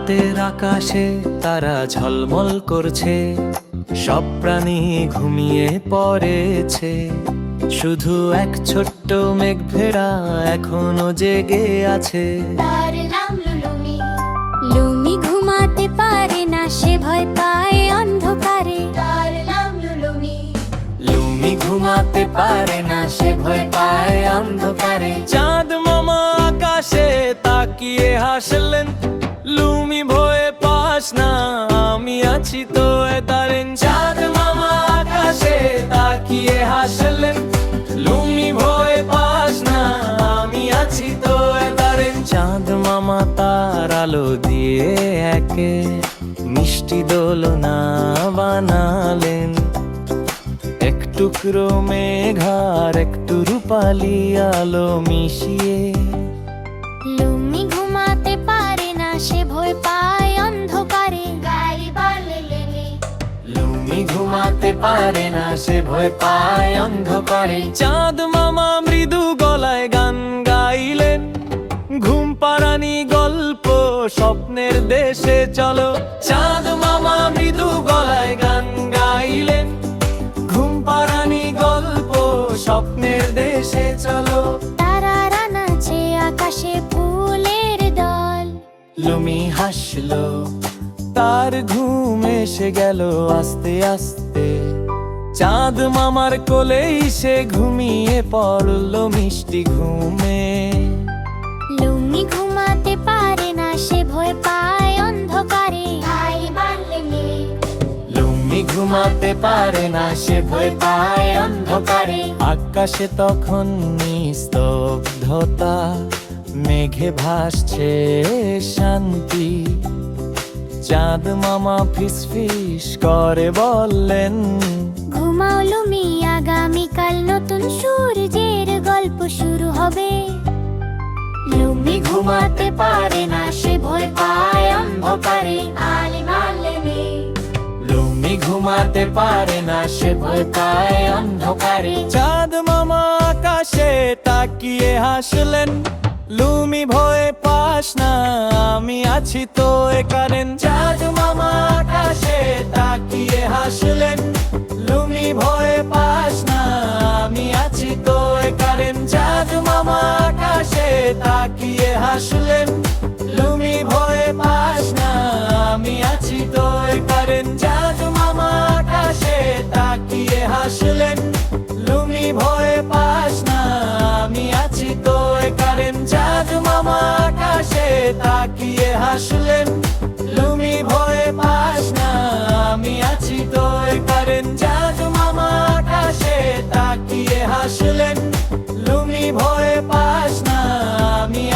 রাতের আকাশে তারা ঝলমল করছে, সব প্রাণী ঘুমিয়ে পড়েছে। শুধু এক ছোট্ট মেঘ ভেড়া এখনো জেগে আছে। তার নাম লুলুমি। লুমি ঘুমাতে পারে না, সে ভয় পায় অন্ধকারে। তার নাম লুলুমি। লুমি ঘুমাতে পারে না, সে ভয় পায় অন্ধকারে। চাঁদ মামা আকাশে তাকিয়ে হাসলেন, লুমি ভয়ে পাস না, আমি আছি তো দাঁড়েন। চাঁদ মামা আকাশে তাকিয়ে হাসলেন, লুমি ভয়ে পাস না, আমি আছি তো দাঁড়েন। চাঁদ মামা তার আলো দিয়ে একে মিষ্টি দোলনা বানালেন। এক টুকরো মেঘার একটু রূপালি আলো মিশিয়ে। লুমি ঘুমাতে পারে না, সে ভয় পায় অন্ধকারে। গাড়ি বাড়লে লুমি ঘুমাতে পারে না, সে ভয় পায় অন্ধকারে। চাঁদ মামা মৃদু গলায় গান গাইলেন, ঘুম পাড়ানি গল্প স্বপ্নের দেশে চলো। চাঁদ মামা মৃদু গলায় গান গাইলেন, ঘুম পাড়ানি গল্প স্বপ্নের দেশে চলো। তারারা নাচে আকাশে ফুলের দল। লুমি হাসলো, তার ঘুম এসে গেল আস্তে আস্তে। চাঁদ মামার কোলেই সে ঘুমিয়ে পড়লো মিষ্টি ঘুমে। লুমি ঘুমাতে পারে না, সে ভয় পায় অন্ধকারে। গাড়ি বাড়লে লুমি ঘুমাতে পারে না, সে ভয় পায় অন্ধকারে। আকাশে তখন নিস্তব্ধতা, মেঘে ভাসছে শান্তি। চাঁদ মামা ফিসফিস করে বললেন, ঘুমাও লুমি, আগামীকাল নতুন সূর্যের গল্প শুরু হবে। লুমি ঘুমাতে পারে না, সে ভয় পায় অন্ধকারে। আলি মারলে লুমি ঘুমাতে পারে না, সে ভয় পায় অন্ধকারে। চাঁদ মামা আকাশে তাকিয়ে হাসলেন, লুমি ভয়ে পাস না, আমি আছি তো কারেন। চাঁদ মামা আকাশে তাকিয়ে হাসলেন, লুমি ভয়ে পাস না, আমি আছি তো কারেন। চাঁদ মামা আকাশে তাকিয়ে হাসলেন, লুমি ভয়ে পাস না, আমি আছি তো কারেন। চাঁদ মামা আকাশে তাকিয়ে হাসলেন, লুমি ভয়ে পাস না, আমি আছি তো কারেন। চাঁদ মামা আকাশে তাকিয়ে হাসলেন, লুমি ভয়ে পাস না, আমি আছি তো কারেন। চাঁদ মামা আকাশে তাকিয়ে হাসলেন, লুমি ভয়ে পাস না,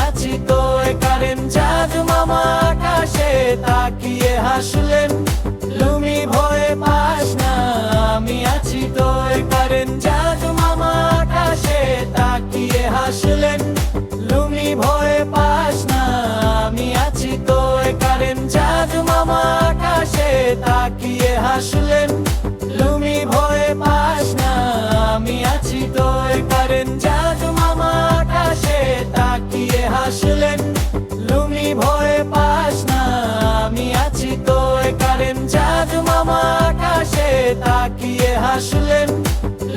আমি আছি তো কারেন। চাঁদ মামা আকাশে তাকিয়ে হাসলেন, লুমি ভয়ে পাস না, আমি আছি তো কারেন। চাঁদ মামা আকাশে তাকিয়ে হাসলেন, লুমি ভয়ে পাস না, আমি আছি তো কারেন। চাঁদ মামা আকাশে তাকিয়ে হাসলেন, লুমি ভয়ে পাস না, আমি আছি তো কারেন। চাঁদ মামা আকাশে তাকিয়ে হাসলেন, লুমি ভয়ে পাস না, আমি আছি তো কারেন। চাঁদ মামা আকাশে তাকিয়ে হাসলেন, লুমি ভয়ে পাস না, আমি আছি তো কারেন। চাঁদ মামা আকাশে তাকিয়ে হাসলেন,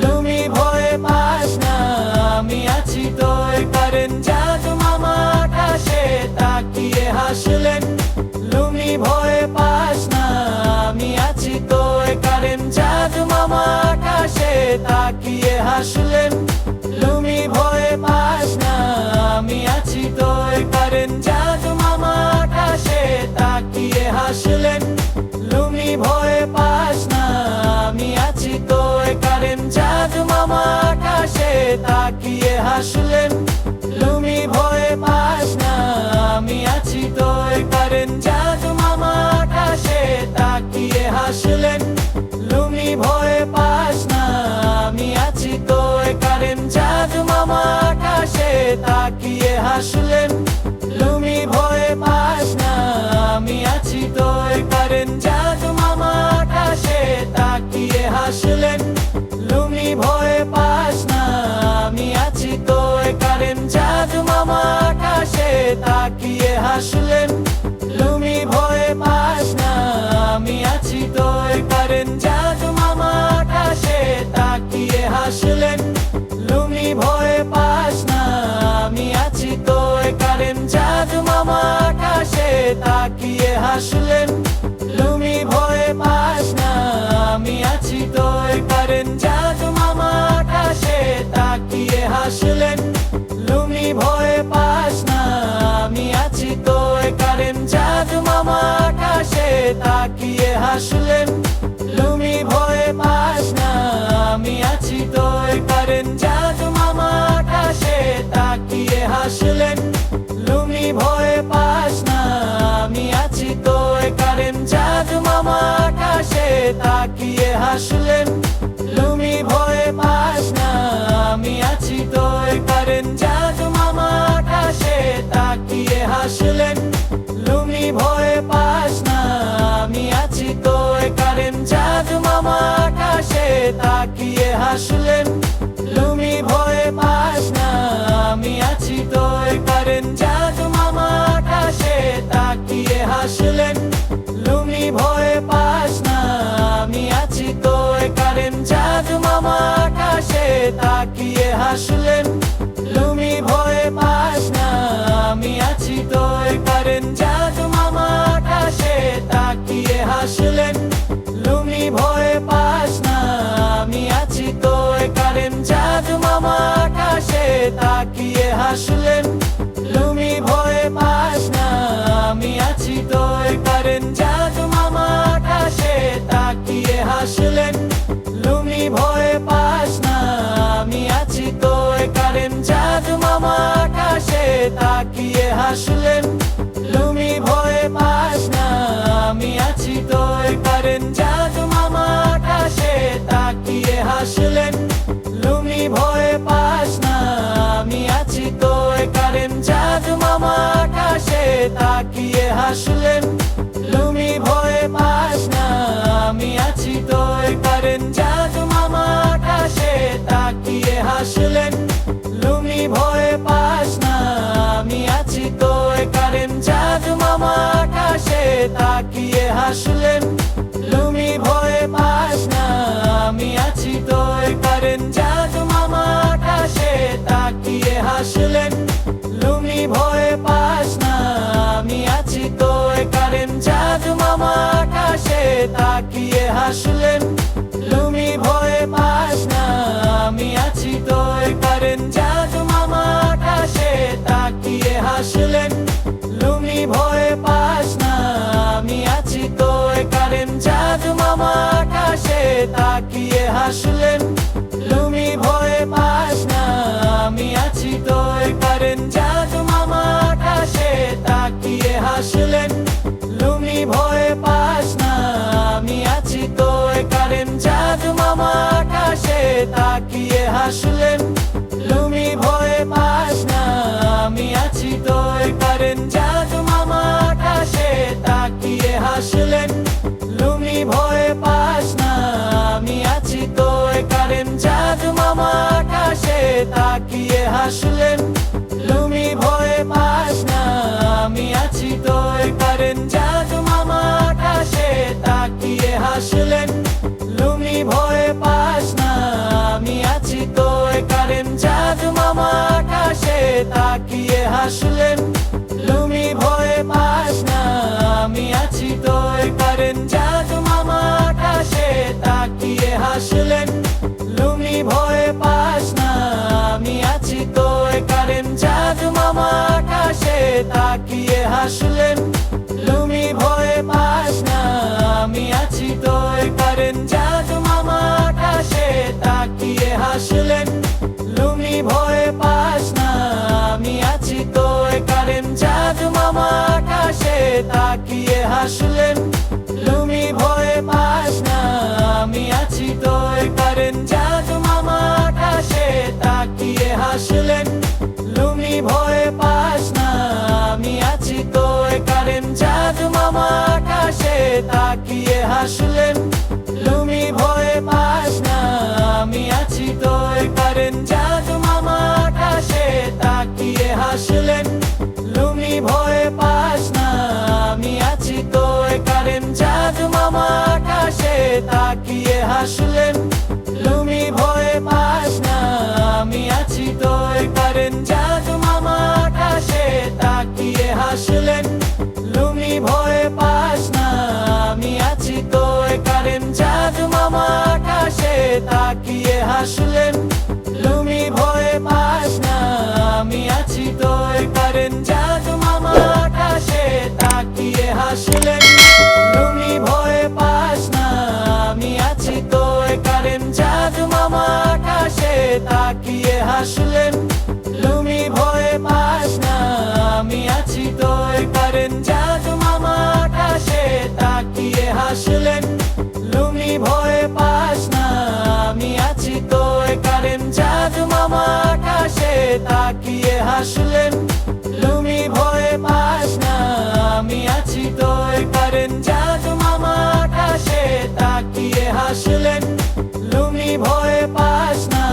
লুমি ভয়ে পাস না, আমি আছি তো কারেন। চাঁদ মামা আকাশে তাকিয়ে হাসলেন, লুমি ভয়ে পাস না, আমি আছি তো কারেন। চাঁদ মামা আকাশে তাকিয়ে হাসলেন, লুমি ভয়ে পাস না, আমি আছি তো কারেন। চাঁদ মামা আকাশে তাকিয়ে হাসলেন, লুমি ভয়ে পাস না, আমি আছি তো কারেন। চাঁদ মামা আকাশে তাকিয়ে হাসলেন, লুমি ভয়ে পাস না, আমি আছি তো কারেন। চাঁদ মামা আকাশে তাকিয়ে হাসলেন, লুমি ভয়ে পাস না, আমি আছি তো কারেন। চাঁদ মামা আকাশে তাকিয়ে হাসলেন, লুমি ভয়ে পাস না, আমি আছি তো কারেন। চাঁদ মামা আকাশে তাকিয়ে হাসলেন, লুমি ভয়ে পাস না আমি আছি তোর কারেন জাদু মামা আকাশে তাকিয়ে হাসলেন লুমি ভয়ে পাস না আমি আছি তোর কারেন জাদু মামা আকাশে তাকিয়ে হাসলেন লুমি ভয়ে পাস না আমি আছি তোর কারেন জাদু মামা আকাশে তাকিয়ে হাসলেন লুমি ভয়ে পাস না আমি আছি তোর কারেন জাদু মামা আকাশে তাকিয়ে হাসলেন লুমি ভয়ে পাস না আমি আছি তোর কারেন জাদু মামা আকাশে তাকিয়ে হাসলেন লুমি ভয়ে পাস না আমি আছি তোর কারেন জাদু মামা আকাশে তাকিয়ে হাসলেন লুমি ভয়ে পাস না আমি আছি তোর কারেন জাদু মামা আকাশে তাকিয়ে হাসলেন লুমি ভয়ে পাস না আমি আছি তোর কারেন জাদু মামা আকাশে তাকিয়ে হাসলেন লুমি ভয়ে পাস না আমি আছি তোর কারেন জাদু মামা আকাশে তাকিয়ে হাসলেন লুমি ভয়ে পাস না আমি আছি তোর কারেন জাদু মামা আকাশে তাকিয়ে হাসলেন লুমি ভয়ে পাস না আমি আছি তোর কারেন জাদু মামা আকাশে তাকিয়ে হাসলেন লুমি ভয়ে পাস না আমি আছি তোর কারেন জাদু মামা আকাশে তাকিয়ে হাসলেন লুমি ভয়ে পাস না আমি আছি তোর কারেন জাদু মামা আকাশে তাকিয়ে হাসলেন লুমি ভয়ে পাস না আমি আছি তোর কারেন জাদু মামা আকাশে তাকিয়ে হাসলেন লুমি ভয়ে পাস না আমি আছি তোর কারেন জাদু মামা আকাশে তাকিয়ে হাসলেন লুমি ভয়ে পাস না আমি আছি তোর কারেন জাদু মামা আকাশে তাকিয়ে হাসলেন লুমি ভয়ে পাস না আমি আছি তোর কারেন জাদু মামা আকাশে তাকিয়ে হাসলেন লুমি ভয়ে পাস না আমি আছি তোর কারেন জাদু মামা আকাশে তাকিয়ে হাসলেন লুমি ভয়ে পাস না আমি আছি তোর কারেন জাদু মামা আকাশে তাকিয়ে হাসলেন লুমি ভয়ে পাস না আমি আছি তোর কারেন জাদু মামা আকাশে তাকিয়ে হাসলেন লুমি ভয়ে পাস না আমি আছি তোর কারেন জাদু মামা আকাশে তাকিয়ে হাসলেন লুমি ভয়ে পাস না আমি আছি তোর কারেন জাদু মামা আকাশে তাকিয়ে হাসলেন লুমি ভয়ে পাস না আমি আছি তোর কারেন জাদু মামা আকাশে তাকিয়ে হাসলেন লুমি ভয়ে পাস না আমি আছি তোর কারেন জাদু মামা আকাশে তাকিয়ে হাসলেন লুমি ভয়ে পাস না আমি আছি তোর কারেন জাদু মামা আকাশে তাকিয়ে হাসলেন লুমি ভয়ে পাস না আমি আছি তোর কারেন জাদু মামা আকাশে তাকিয়ে হাসলেন লুমি ভয়ে পাস না আমি আছি তোর কারেন জাদু মামা আকাশে তাকিয়ে হাসলেন লুমি ভয়ে পাস না আমি আছি তোর কারেন জাদু মামা আকাশে তাকিয়ে হাসলেন লুমি ভয়ে পাস না আমি আছি তোর কারেন জাদু মামা আকাশে তাকিয়ে হাসলেন লুমি ভয়ে পাস না আমি আছি তোর কারেন জাদু মামা আকাশে তাকিয়ে হাসলেন লুমি ভয়ে পাস না আমি আছি তোর কারেন জাদু মামা আকাশে তাকিয়ে হাসলেন লুমি ভয়ে পাস না আমি আছি তোর কারেন জাদু মামা আকাশে তাকিয়ে হাসলেন লুমি ভয়ে পাস না আমি আছি তোর কারেন জাদু মামা আকাশে তাকিয়ে হাসলেন লুমি ভয়ে পাস না আমি আছি তোর কারেন জাদু মামা আকাশে তাকিয়ে হাসলেন লুমি ভয়ে পাস না আমি আছি তোর কারেন জাদু মামা আকাশে তাকিয়ে হাসলেন লুমি ভয়ে পাস না আমি মামা আকাশে তাকিয়ে হাসলেন, লুমি ভয়ে পাস না আমি আছি তোর কারেন্ট। জাদু মামা আকাশে তাকিয়ে হাসলেন, লুমি ভয়ে পাস না আমি আছি তোর কারেন্ট। জাদু মামা আকাশে তাকিয়ে হাসলেন, লুমি ভয়ে পাস না আমি আছি তোর কারেন্ট। জাদু মামা আকাশে তাকিয়ে হাসলেন, লুমি ভয়ে পাস না আমি আছি তোর কারেন্ট। জাদু মামা আকাশে তাকিয়ে হাসলেন, লুমি ভয়ে পাস না আমি আছি তোর কারেন্ট। জাদু মামা আকাশে তাকিয়ে হাসলেন, লুমি ভয়ে পাস না আমি আছি তোর কারেন্ট। জাদু মামা আকাশে তাকিয়ে হাসলেন, লুমি ভয়ে পাস না আমি আছি তোর কারেন্ট। জাদু মামা আকাশে তাকিয়ে হাসলেন, লুমি ভয়ে পাস না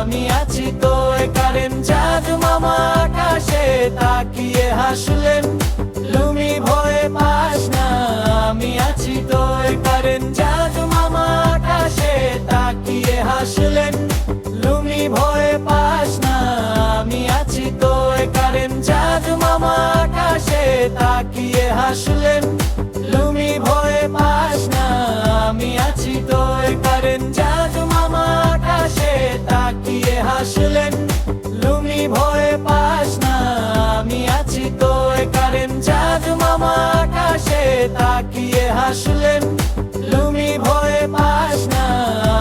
আমি আছি তোর কারেন্ট। জাদু মামা আকাশে তাকিয়ে হাসলেন, লুমি ভয়ে পাস না আমি আছি তোর কারেন্ট। জাদু মামা আকাশে তাকিয়ে হাসলেন, লুমি ভয়ে পাস না আমি আছি তোর কারেন্ট। জাদু মামা আকাশে তাকিয়ে হাসলেন, লুমি ভয়ে পাস না আমি আছি তোর কারেন্ট। জাদু মামা আকাশে তাকিয়ে হাসলেন, লুমি ভয়ে পাস না আমি আছি তোর কারেন্ট। জাদু মামা আকাশে তাকিয়ে হাসলেন, লুমি ভয়ে পাস না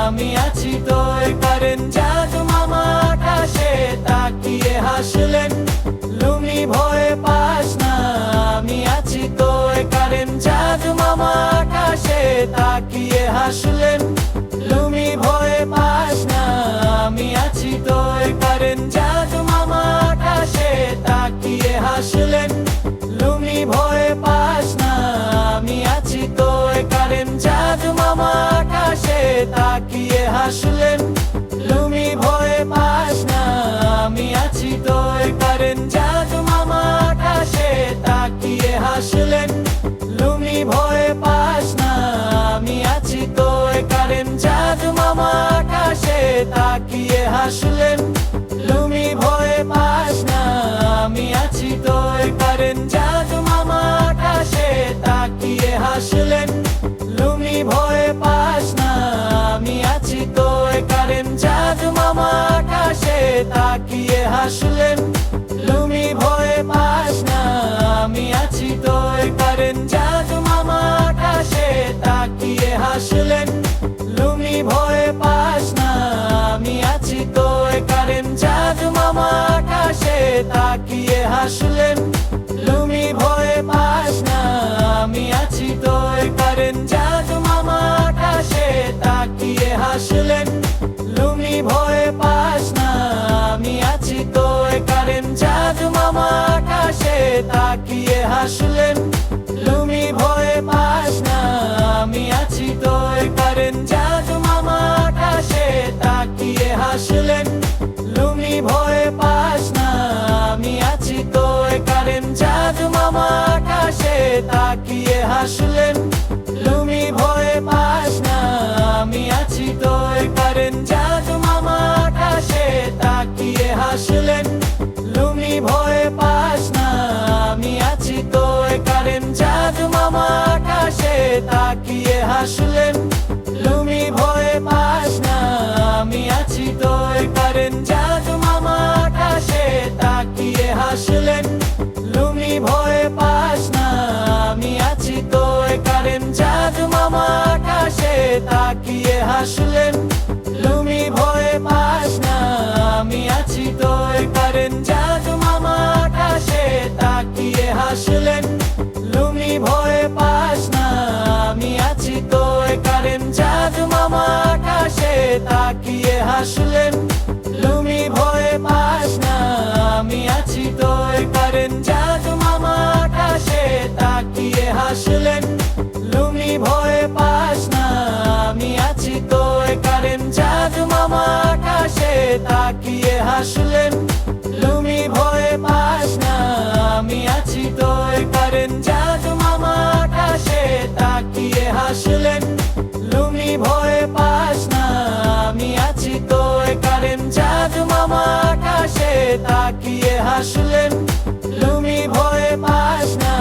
আমি আছি তোর কারেন্ট। জাদু মামা আকাশে তাকিয়ে হাসলেন, লুমি ভয়ে পাস না আমি আছি তোর কারেন্ট। জাদু মামা আকাশে তাকিয়ে হাসলেন, লুমি ভয়ে পাস না আমি আছি তোর কারেন্ট। জাদু মামা আকাশে তাকিয়ে হাসলেন, লুমি ভয়ে পাস না আমি আছি তোর কারেন্ট। জাদু মামা আকাশে তাকিয়ে হাসলেন, লুমি ভয়ে পাস না আমি আছি তোর কারেন্ট। জাদু মামা আকাশে তাকিয়ে হাসলেন, লুমি ভয়ে পাস না আমি আছি তোর কারেন্ট। জাদু মামা আকাশে তাকিয়ে হাসলেন, লুমি ভয়ে পাস না আমি আছি তোর কারেন্ট। জাদু মামা আকাশে তাকিয়ে হাসলেন, লুমি ভয়ে পাস না আমি আছি তোর কারেন্ট। জাদু মামা আকাশে তাকিয়ে হাসলেন, লুমি ভয়ে পাস না আমি আছি তোর কারেন্ট। জাদু মামা আকাশে তাকিয়ে হাসলেন, লুমি ভয়ে পাস না আমি আছি তোর কারেন্ট। জাদু মামা আকাশে তাকিয়ে হাসলেন, লুমি ভয়ে পাস না আমি আছি তোর কারেন্ট। জাদু মামা আকাশে তাকিয়ে হাসলেন, লুমি ভয়ে পাস না আমি আছি তোর কারেন্ট। জাদু মামা আকাশে তাকিয়ে হাসলেন, লুমি ভয়ে পাস না আমি আছি তোর কারেন্ট। জাদু মামা আকাশে তাকিয়ে হাসলেন, লুমি ভয়ে পাস না আমি আছি তোর কারেন্ট। জাদু মামা আকাশে তাকিয়ে হাসলেন, লুমি ভয়ে পাস না আমি আছি তোর কারেন্ট। জাদু মামা আকাশে তাকিয়ে হাসলেন, লুমি ভয়ে পাস না আমি আছি তোর কারেন্ট। জাদু মামা আকাশে তাকিয়ে হাসলেন, লুমি ভয়ে পাস না আমি আছি তোর কারেন্ট। জাদু মামা আকাশে তাকিয়ে হাসলেন, লুমি ভয়ে পাস না আমি আছি তোর কারেন্ট। জাদু মামা আকাশে তাকিয়ে হাসলেন, লুমি ভয়ে পাস না আমি আছি তোর কারেন্ট। জাদু মামা আকাশে তাকিয়ে হাসলেন, লুমি ভয়ে পাস না আমি আছি তোর কারেন্ট। জাদু মামা আকাশে তাকিয়ে হাসলেন, লুমি ভয়ে পাস না আমি আছি তোর কারেন্ট। জাদু মামা আকাশে তাকিয়ে হাসলেন, লুমি ভয়ে পাস না আমি আছি তোর কারেন্ট। জাদু মামা আকাশে তাকিয়ে হাসলেন, লুমি ভয়ে পাস না আমি আছি তো কারেন জাদু মামা আকাশে তাকিয়ে হাসলেন লুমি ভয়ে পাস না আমি আছি তো কারেন জাদু মামা আকাশে তাকিয়ে হাসলেন লুমি ভয়ে পাস না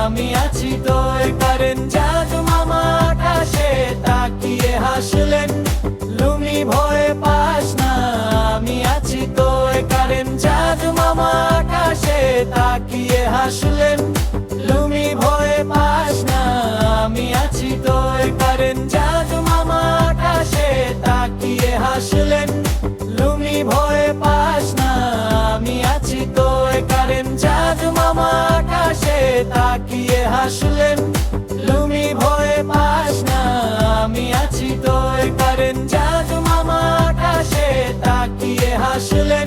আমি আছি তো কারেন জাদু মামা আকাশে তাকিয়ে হাসলেন লুমি ভয়ে পাস না আমি আছি তো কারেন জাদু মামা আকাশে তাকিয়ে হাসলেন লুমি ভয়ে পাস না আমি আছি তো কারেন জাদু মামা আকাশে তাকিয়ে হাসলেন লুমি ভয়ে পাস না আমি আছি তো কারেন জাদু মামা আকাশে তাকিয়ে হাসলেন লুমি ভয়ে পাস না আমি আছি তো কারেন জাদু মামা আকাশে তাকিয়ে হাসলেন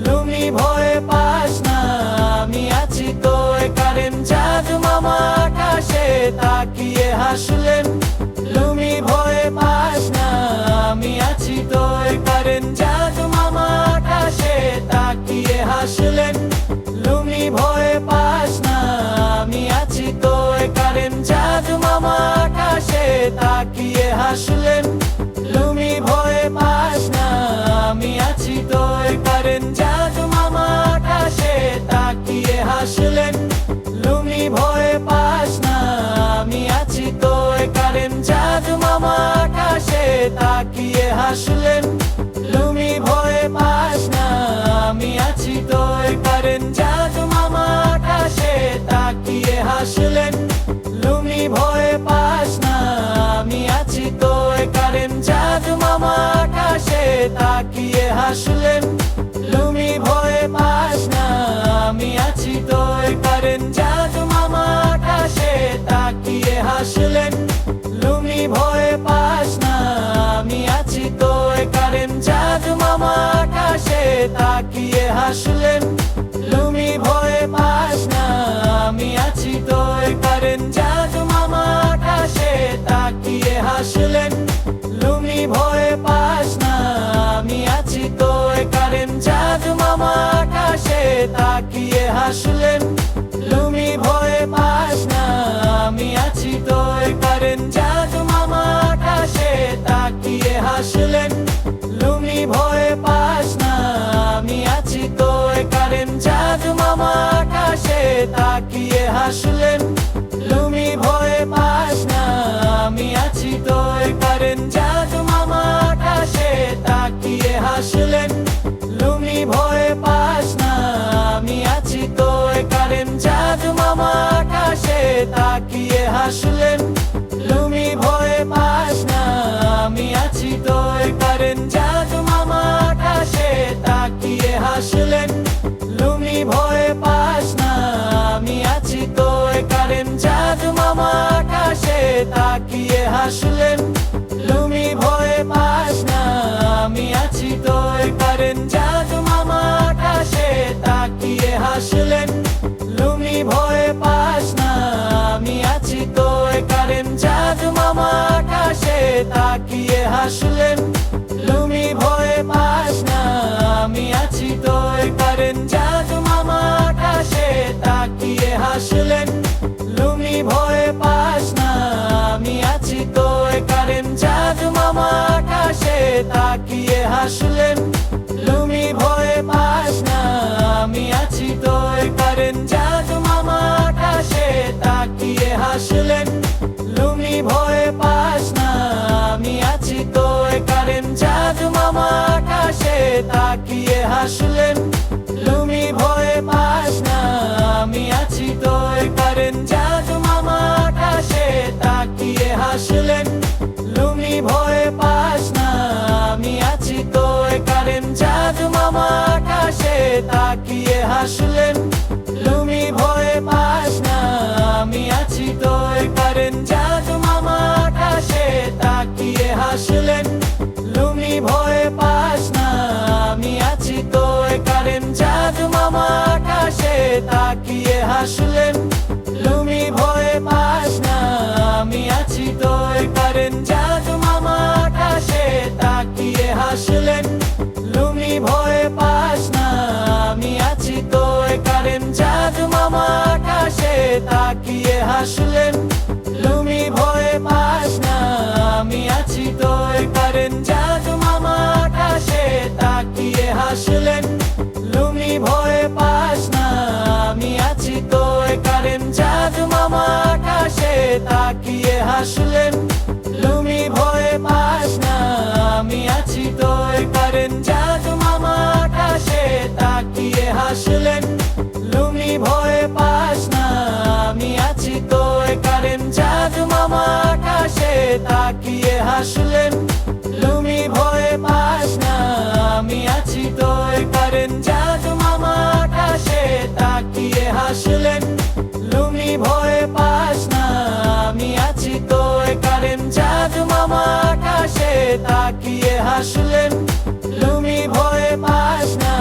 লুমি ভয়ে পাস না আমি আছি তো কারেন জাদু মামা আকাশে তাকিয়ে হাসলেন লুমি ভয়ে পাস না আমি আছি তো কারেন জাদু মামা আকাশে তাকিয়ে হাসলেন লুমি ভয়ে পাস না আমি আছি তো কারেন জাদু মামা আকাশে তাকিয়ে হাসলেন লুমি ভয়ে পাস না আমি আছি তো কারেন জাদু মামা আকাশে তাকিয়ে হাসলেন লুমি ভয়ে পাস না আমি আছি তো কারেন জাদু মামা আকাশে তাকিয়ে হাসলেন লুমি ভয়ে পাস না আমি আছি তো কারেন জাদু মামা আকাশে তাকিয়ে হাসলেন লুমি ভয়ে পাস না আমি আছি তো কারেন জাদু মামা আকাশে তাকিয়ে হাসলেন লুমি ভয়ে পাস না আমি আছি তো কারেন জাদু মামা আকাশে তাকিয়ে হাসলেন লুমি ভয়ে পাস না আমি আছি তো কারেন জাদু মামা আকাশে তাকিয়ে হাসলেন লুমি ভয়ে পাস না আমি আছি তো কারেন জাদু মামা আকাশে তাকিয়ে হাসলেন লুমি ভয়ে পাস না আমি আছি তো কারেন জাদু মামা আকাশে তাকিয়ে হাসলেন লুমি ভয়ে পাস না আমি আছি তো কারেন জাদু মামা আকাশে তাকিয়ে হাসলেন লুমি ভয়ে পাস না আমি আছি তো কারেন জাদু মামা আকাশে তাকিয়ে হাসলেন লুমি ভয়ে পাস না আমি আছি তো কারেন জাদু মামা আকাশে তাকিয়ে হাসলেন লুমি ভয়ে পাস না আমি আছি তো কারেন জাদু মামা আকাশে তাকিয়ে হাসলেন লুমি ভয়ে পাস না আমি আছি তো কারেন জাদু মামা আকাশে তাকিয়ে হাসলেন লুমি ভয়ে পাস না আমি আছি তো কারেন জাদু মামা আকাশে তাকিয়ে হাসলেন লুমি ভয়ে পাস না আমি আছি তো কারেন জাদু মামা আকাশে তাকিয়ে হাসলেন লুমি ভয়ে পাস না আমি আছি তো কারেন জাদু মামা আকাশে তাকিয়ে হাসলেন লুমি ভয়ে পাস না আমি আছি তো কারেন জাদু মামা আকাশে তাকিয়ে হাসলেন লুমি ভয়ে পাস না আমি আছি তো কারেন জাদু মামা আকাশে তাকিয়ে হাসলেন লুমি ভয়ে পাস না আমি আছি তো কারেন জাদু মামা আকাশে তাকিয়ে হাসলেন লুমি ভয়ে পাস না আমি আছি তো কারেন জাদু মামা আকাশে তাকিয়ে হাসলেন লুমি ভয়ে পাস না আমি আছি তো কারেন জাদু মামা আকাশে তাকিয়ে হাসলেন লুমি ভয়ে পাস না আমি আছি তো কারেন জাদু মামা আকাশে তাকিয়ে হাসলেন লুমি ভয়ে পাস না আমি আছি তো কারেন জাদু মামা আকাশে তাকিয়ে হাসলেন লুমি ভয়ে পাস না আমি আছি তো কারেন জাদু মামা আকাশে তাকিয়ে হাসলেন লুমি ভয়ে পাস না আমি আছি তো কারেন জাদু মামা আকাশে তাকিয়ে হাসলেন লুমি ভয়ে পাস না আমি আছি তো কারেন জাদু মামা তাকিয়ে হাসলেন লুমি ভয়ে পাস না আমি আছি তো কারেন জাদু মামা আকাশে তাকিয়ে হাসলেন লুমি ভয়ে পাস না আমি আছি তো কারেন জাদু মামা আকাশে তাকিয়ে হাসলেন লুমি ভয়ে পাস না আমি আছি তো কারেন জাদু মামা আকাশে তাকিয়ে হাসলেন লুমি ভয়ে পাস না আমি আছি তো কারেন জাদু মামা আকাশে তাকিয়ে হাসলেন লুমি ভয়ে পাস না আমি আছি তো কারেন জাদু মামা আকাশে তাকিয়ে হাসলেন লুমি ভয়ে পাস না আমি আছি তো কারেন জাদু মামা আকাশে তাকিয়ে হাসলেন লুমি ভয়ে পাস না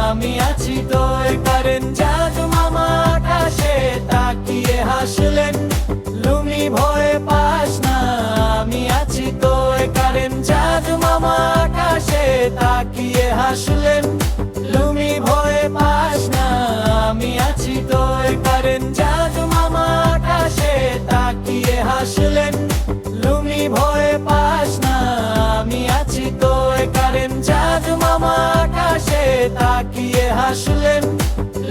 আমি আছি তো কারেন জাদু মামা আকাশে তাকিয়ে হাসলেন লুমি ভয়ে পাস না আমি আছি তো কারেন জাদু মামা আকাশে তাকিয়ে হাসলেন লুমি ভয়ে পাস না আমি আছি তো কারেন জাদু মামা আকাশে তাকিয়ে হাসলেন লুমি ভয়ে পাস না আমি আছি তো কারেন জাদু মামা আকাশে তাকিয়ে হাসলেন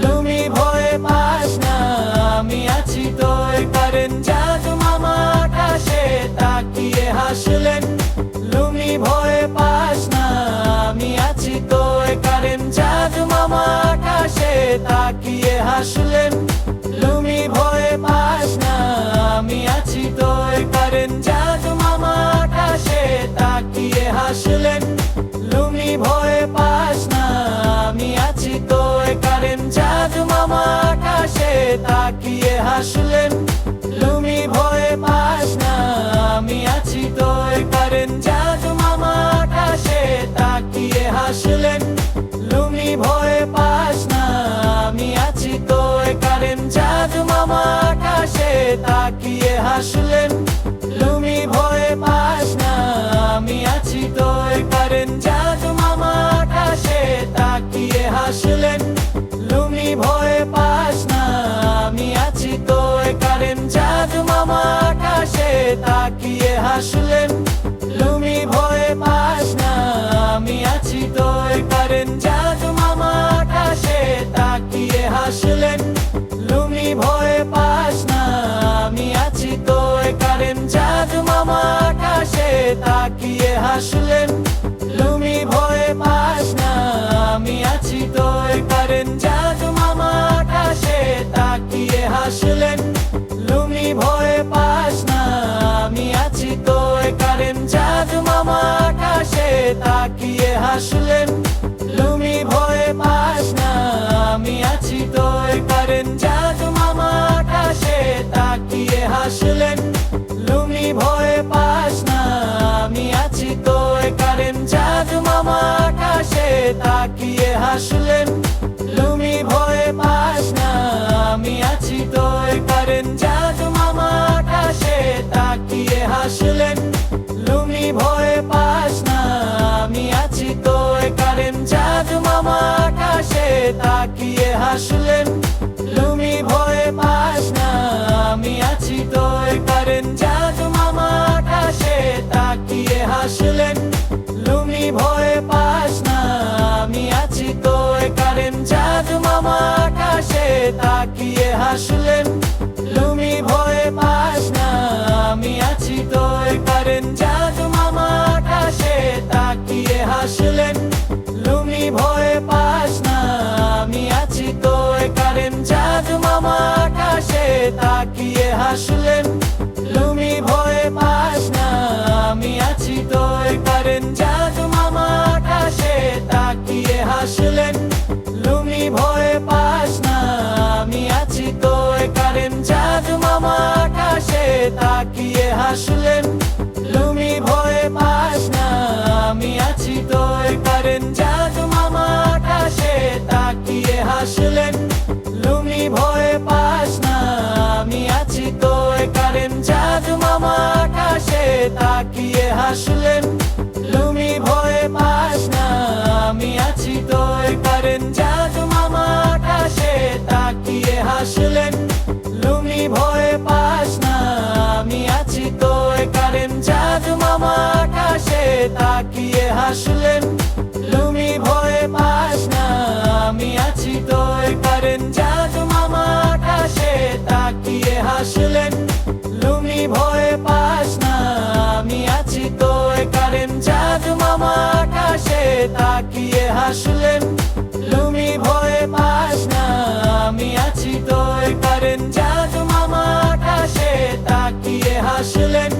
লুমি ভয়ে পাস না আমি আছি তো কারেন জাদু মামা আকাশে তাকিয়ে হাসলেন লুমি ভয়ে পাস না আমি আছি তো কারেন জাদু মামা আকাশে তাকিয়ে হাসলেন লুমি ভয়ে পাস না আমি আছি তো কারেন জাদু মামা আকাশে তাকিয়ে হাসলেন লুমি ভয়ে পাস না আমি আছি তো কারেন জাদু মামা আকাশে তাকিয়ে হাসলেন লুমি ভয়ে পাস না আমি আছি তো কারেন জাদু মামা আকাশে তাকিয়ে হাসলেন লুমি ভয়ে পাস না আমি আছি তো কারেন জাদু মামা আকাশে তাকিয়ে হাসলেন লুমি ভয়ে পাস না আমি আছি তো কারেন জাদু মামা আকাশে তাকিয়ে হাসলেন লুমি ভয়ে পাস না আমি আছি তো কারেন জাদু মামা আকাশে তাকিয়ে হাসলেন লুমি ভয়ে পাস না আমি আছি তো কারেন জাদু মামা আকাশে তাকিয়ে হাসলেন লুমি ভয়ে পাস না আমি আছি তো কারেন জাদু মামা আকাশে তাকিয়ে হাসলেন লুমি ভয়ে পাস না আমি আছি তো কারেন জাদু মামা আকাশে তাকিয়ে হাসলেন লুমি ভয়ে পাস না আমি আছি তো কারেন জাদু মামা আকাশে তাকিয়ে হাসলেন লুমি ভয়ে পাস না আমি আছি তো কারেন জাদু মামা আকাশে তাকিয়ে হাসলেন লুমি ভয়ে পাস না আমি আছি তো কারেন জাদু মামা আকাশে তাকিয়ে হাসলেন লুমি ভয়ে পাস না আমি আছি তো কারেন জাদু মামা আকাশে তাকিয়ে হাসলেন লুমি ভয়ে পাস না আমি আছি তো কারেন জাদু মামা আকাশে তাকিয়ে হাসলেন লুমি ভয়ে পাস না আমি আছি তো কারেন জাদু মামা আকাশে তাকিয়ে হাসলেন লুমি ভয়ে পাস না আমি আছি তো কারেন জাদু মামা আকাশে তাকিয়ে হাসলেন লুমি ভয়ে পাস না আমি আছি তো কারেন জাদু মামা আকাশে তাকিয়ে হাসলেন লুমি ভয়ে পাস না আমি আছি তো কারেন জাদু মামা আকাশে তাকিয়ে হাসলেন লুমি ভয়ে পাস না আমি আছি তো কারেন জাদু মামা আকাশে তাকিয়ে হাসলেন লুমি ভয়ে পাস না আমি আছি তো কারেন জাদু মামা আকাশে তাকিয়ে হাসলেন লুমি ভয়ে পাস না আমি আছি তো কারেন জাদু মামা আকাশে তাকিয়ে হাসলেন লুমি ভয়ে পাস না আমি আছি তো কারেন জাদু মামা আকাশে তাকিয়ে হাসলেন লুমি ভয়ে পাস না আমি আছি তো কারেন জাদু মামা আকাশে তাকিয়ে হাসলেন লুমি মামা আকাশে তাকিয়ে হাসলেন, লুমি ভয়ে পাস না আমি আছি তোর কারেন। জাদু মামা আকাশে তাকিয়ে হাসলেন, লুমি ভয়ে পাস না আমি আছি তোর কারেন। জাদু মামা আকাশে তাকিয়ে হাসলেন, লুমি ভয়ে পাস না আমি আছি তোর কারেন। জাদু মামা আকাশে তাকিয়ে হাসলেন,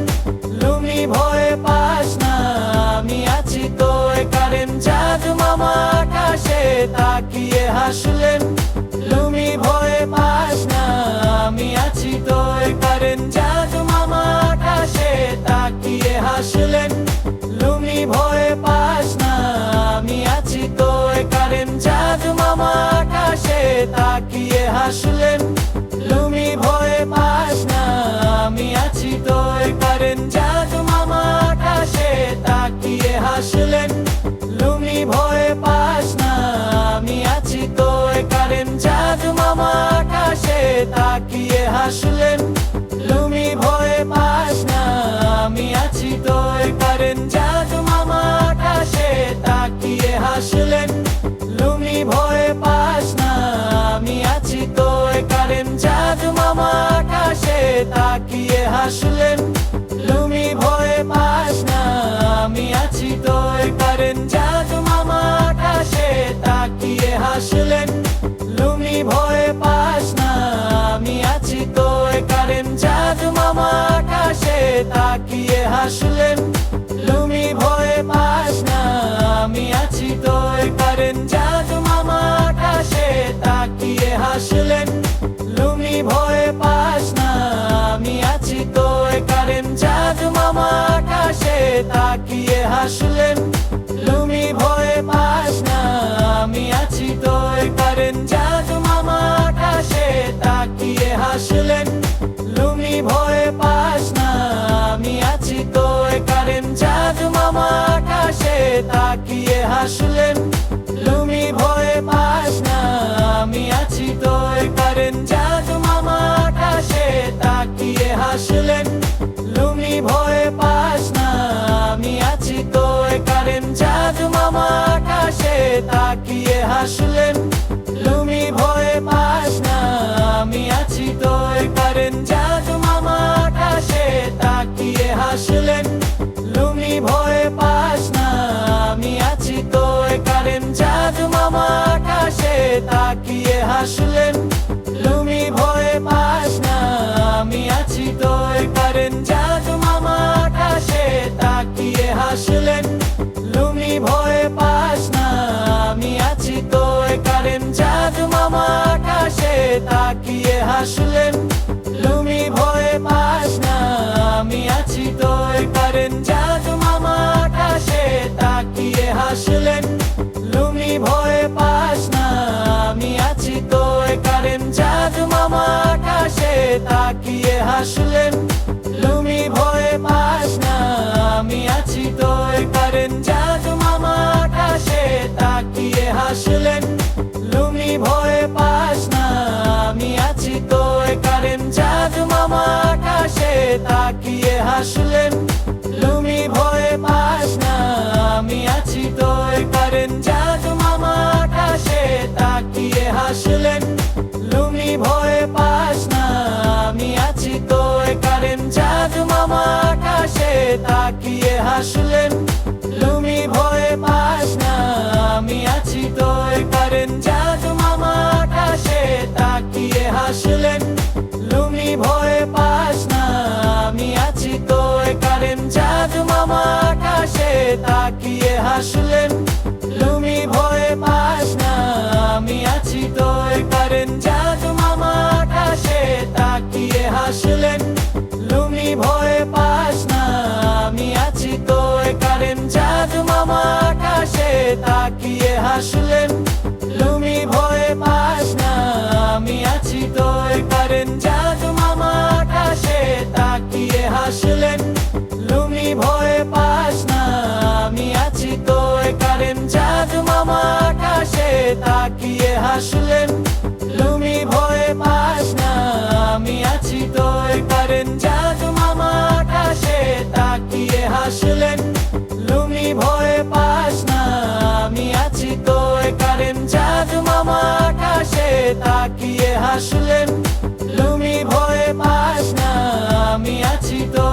লুমি ভয়ে পাস না আমি আছি তোর কারেন। জাদু মামা আকাশে তাকিয়ে হাসলেন, লুমি ভয়ে পাস না আমি আছি তোর কারেন। জাদু মামা আকাশে তাকিয়ে হাসলেন, লুমি ভয়ে পাস না আমি আছি তোর কারেন। জাদু মামা আকাশে তাকিয়ে হাসলেন, লুমি ভয়ে পাস না আমি আছি তোর কারেন। জাদু মামা আকাশে তাকিয়ে হাসলেন, লুমি ভয়ে পাস না আমি আছি তোর কারেন। জাদু মামা আকাশে তাকিয়ে হাসলেন, লুমি ভয়ে পাস না আমি আছি তোর কারেন। জাদু মামা আকাশে তাকিয়ে হাসলেন, লুমি ভয়ে পাস না আমি আছি তোর কারেন। জাদু মামা আকাশে তাকিয়ে হাসলেন, লুমি ভয়ে পাস না আমি আছি তোর কারেন। জাদু মামা আকাশে তাকিয়ে হাসলেন, লুমি ভয়ে পাস না আমি আছি তোর কারেন। জাদু মামা আকাশে তাকিয়ে হাসলেন, লুমি ভয়ে পাস না আমি আছি তোর কারেন। জাদু মামা আকাশে তাকিয়ে হাসলেন, লুমি ভয়ে পাস না আমি আছি তোর কারেন। জাদু মামা আকাশে তাকিয়ে হাসলেন, লুমি ভয়ে পাস না আমি আছি তোর কারেন। জাদু মামা আকাশে তাকিয়ে হাসলেন, লুমি ভয়ে পাস না আমি আছি তোর কারেন। জাদু মামা আকাশে তাকিয়ে হাসলেন, লুমি ভয়ে পাস না আমি আছি তোর কারেন। জাদু মামা আকাশে তাকিয়ে হাসলেন, লুমি ভয়ে পাস না আমি আছি তোর কারেন। জাদু মামা আকাশে তাকিয়ে হাসলেন, লুমি ভয়ে পাস না আমি আছি তোর কারেন। জাদু মামা আকাশে তাকিয়ে হাসলেন, লুমি ভয়ে পাস না আমি আছি তোর কারেন। জাদু মামা আকাশে তাকিয়ে হাসলেন, লুমি ভয়ে পাস না আমি আছি তোর কারেন। জাদু মামা আকাশে তাকিয়ে হাসলেন, লুমি ভয়ে পাস না আমি আছি তোর কারেন। জাদু মামা আকাশে তাকিয়ে হাসলেন, লুমি ভয়ে পাস না আমি আছি তোর কারেন। জাদু মামা আকাশে তাকিয়ে হাসলেন, লুমি ভয়ে পাস না আমি আছি তোর কারেন। জাদু মামা আকাশে তাকিয়ে হাসলেন, লুমি ভয়ে পাস না আমি আছি তোর কারেন। জাদু মামা আকাশে তাকিয়ে হাসলেন, লুমি ভয়ে পাস না আমি আছি তোর কারেন। জাদু মামা আকাশে তাকিয়ে হাসলেন, লুমি ভয়ে পাস না আমি আছি তোর কারেন। জাদু মামা আকাশে তাকিয়ে হাসলেন, লুমি ভয়ে পাস না আমি আছি তোর কারেন। জাদু মামা আকাশে তাকিয়ে হাসলেন, লুমি ভয়ে পাস না আমি আছি তোর কারেন। জাদু মামা আকাশে তাকিয়ে হাসলেন, লুমি ভয়ে পাস না আমি আছি তোর কারেন। জাদু মামা আকাশে তাকিয়ে হাসলেন, লুমি ভয়ে পাস না আমি আছি তোর কারেন। জাদু মামা আকাশে তাকিয়ে হাসলেন, লুমি ভয়ে পাস না আমি আছি তোর কারেন। জাদু মামা আকাশে তাকিয়ে হাসলেন, লুমি ভয়ে পাস না আমি আছি তোর কারেন। জাদু মামা আকাশে তাকিয়ে হাসলেন, লুমি ভয়ে পাস না আমি আছি তোর কারেন। জাদু মামা আকাশে তাকিয়ে হাসলেন, লুমি ভয়ে পাস না আমি আছি তোর কারেন। জাদু মামা আকাশে তাকিয়ে হাসলেন, লুমি ভয়ে পাস না, আমি আছি তো কারেন। চাঁদ মামা আকাশে তাকিয়ে হাসলেন, লুমি ভয়ে পাস না, আমি আছি তো